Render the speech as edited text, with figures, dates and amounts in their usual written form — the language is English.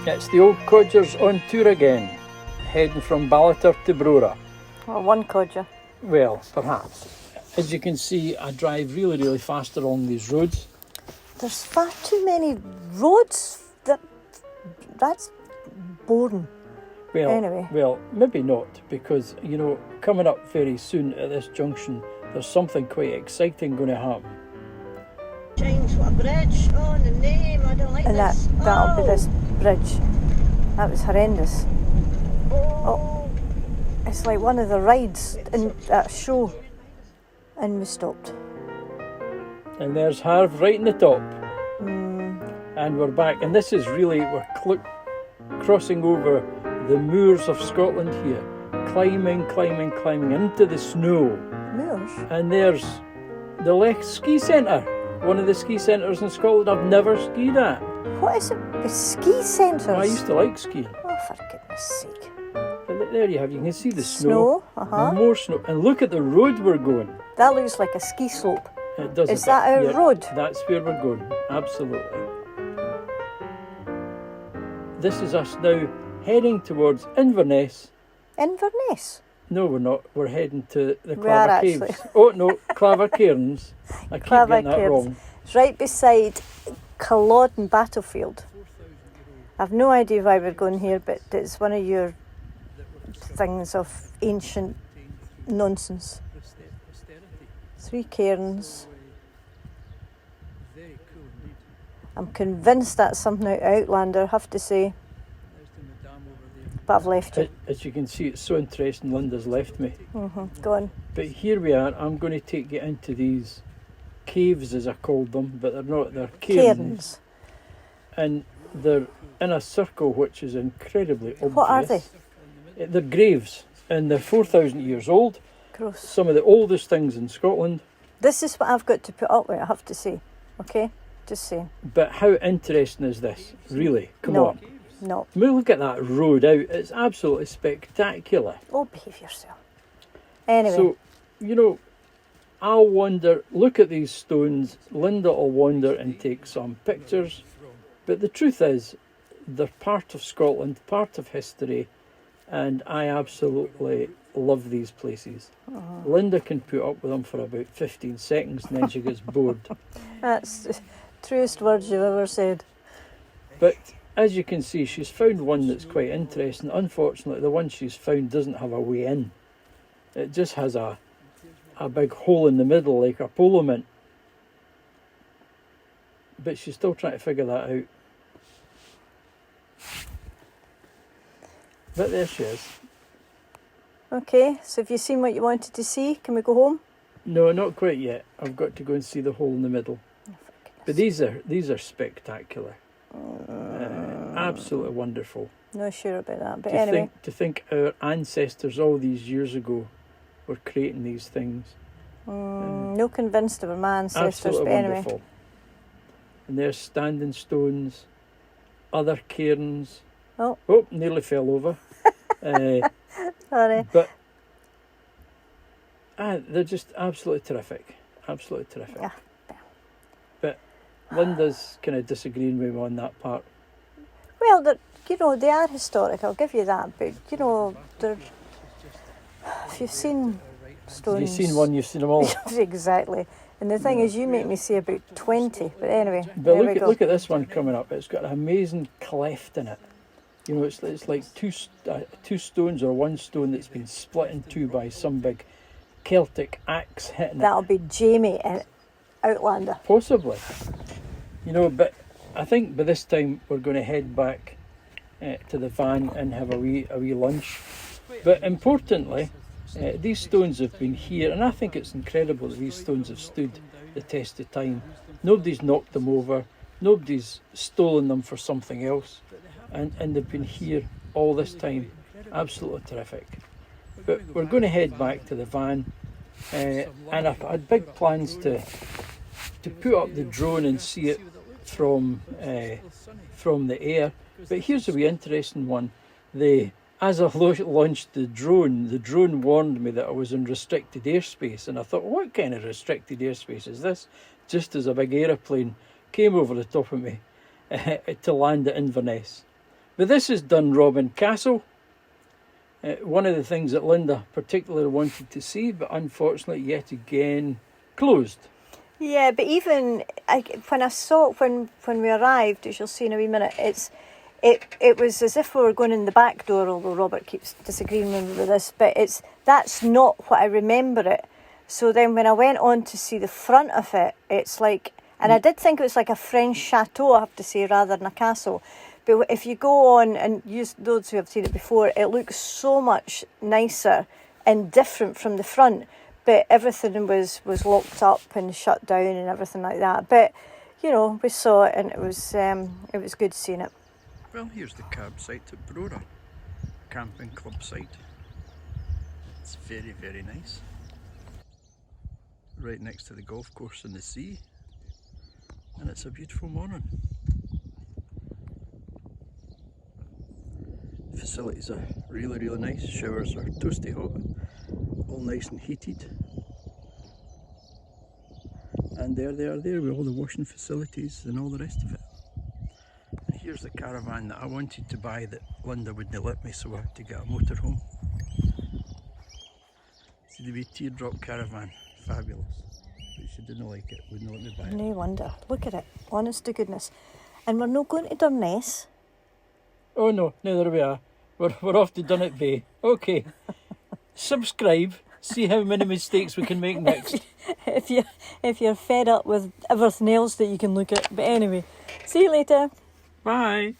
It's the old codgers on tour again, heading from Ballater to Brora. Well, one codger. Well, perhaps. As you can see, I drive really fast along these roads. There's far too many roads. That's boring. Well, maybe not, because, you know, coming up very soon at this junction, there's something quite exciting going to happen. Change what a bridge. Oh, the name, I don't like And this. that'll be this bridge. That was horrendous. Oh. It's like one of the rides in that show. And we stopped. And there's HARVE right in the top. And we're back. And this is really, we're crossing over the moors of Scotland here. Climbing into the snow. Moors? And there's the Lech Ski Centre. One of the ski centres in Scotland I've never skied at. What is it? The ski centres? I used to like skiing. Oh, for goodness sake. But there you have, you can see the snow. Uh-huh. More snow. And look at the road we're going. That looks like a ski slope. It does. Is that our road? That's where we're going. Absolutely. This is us now heading towards Inverness. Inverness? No, we're not. We're heading to the We are Clava Cairns. actually. Oh, no, Clava Cairns. I keep Clava getting that Cairns. wrong. It's right beside Culloden Battlefield. I've no idea why we're going here, but it's one of your things of ancient nonsense. 3 cairns. I'm convinced that's something out Outlander, I have to say. But I've left it. As you can see, it's so interesting Linda's left me. Go on. But here we are. I'm going to take you into these caves, as I called them, but they're not. They're cairns. And they're in a circle, which is incredibly obvious. What are they? They're graves, and they're 4,000 years old. Gross. Some of the oldest things in Scotland. This is what I've got to put up with, I have to say. Okay? Just saying. But how interesting is this? Really? Come on. No. I mean, look at that road out. It's absolutely spectacular. Oh, behave yourself. Anyway. So, you know, I'll wander, look at these stones. Linda will wander and take some pictures. But the truth is, they're part of Scotland, part of history, and I absolutely love these places. Linda can put up with them for about 15 seconds and then she gets bored. That's the truest words you've ever said. But as you can see, she's found one that's quite interesting. Unfortunately, the one she's found doesn't have a way in. It just has a big hole in the middle like a polo mint. But she's still trying to figure that out. But there she is. Okay, so have you seen what you wanted to see? Can we go home? No, not quite yet. I've got to go and see the hole in the middle. Oh, for goodness. But these are spectacular. Absolutely wonderful. Not sure about that, but anyway. To think our ancestors all these years ago were creating these things. No convinced they were my ancestors, Absolutely but anyway. wonderful. And there's standing stones, other cairns. Oh, nearly fell over. sorry. But they're just absolutely terrific. Absolutely terrific. Yeah. But Linda's kind of disagreeing with me on that part. Well, they are historic, I'll give you that, but, if you've seen stones... You've seen one, you've seen them all. Exactly. And the thing is, you make me say about 20, but anyway, But there we go. look at this one coming up. It's got an amazing cleft in it. You know, it's like two stones or one stone that's been split in two by some big Celtic axe hitting That'll it. be Jamie in Outlander. Possibly. You know, but I think by this time we're going to head back to the van and have a wee lunch. But importantly, these stones have been here, and I think it's incredible that these stones have stood the test of time. Nobody's knocked them over, nobody's stolen them for something else, and they've been here all this time. Absolutely terrific. But we're going to head back to the van, and I've had big plans to put up the drone and see it from the air. But here's a wee interesting one. As I launched the drone warned me that I was in restricted airspace, and I thought, what kind of restricted airspace is this? Just as a big aeroplane came over the top of me to land at Inverness. But this is Dunrobin Castle. One of the things that Linda particularly wanted to see, but unfortunately yet again closed. Yeah, but even when I saw it when we arrived, as you'll see in a wee minute, it was as if we were going in the back door, although Robert keeps disagreeing with this, but that's not what I remember it. So then when I went on to see the front of it, it's like, and I did think it was like a French chateau, I have to say, rather than a castle. But if you go on and use those who have seen it before, it looks so much nicer and different from the front. But everything was locked up and shut down and everything like that. But, you know, we saw it and it was good seeing it. Well, here's the cab site at Brora, camping club site. It's very, very nice. Right next to the golf course and the sea. And it's a beautiful morning. Facilities are really, really nice. Showers are toasty hot, all nice and heated. And there they are there with all the washing facilities and all the rest of it. And here's the caravan that I wanted to buy that Linda wouldn't let me, so I had to get a motorhome. See the wee teardrop caravan, fabulous. But she didn't like it, wouldn't let me buy it. No wonder. Look at it, honest to goodness. And we're not going to Inverness. Oh no, there we are. We're off to Dunnet Bay. Okay. Subscribe. See how many mistakes we can make next. if you're fed up with everything else that you can look at. But anyway, see you later. Bye.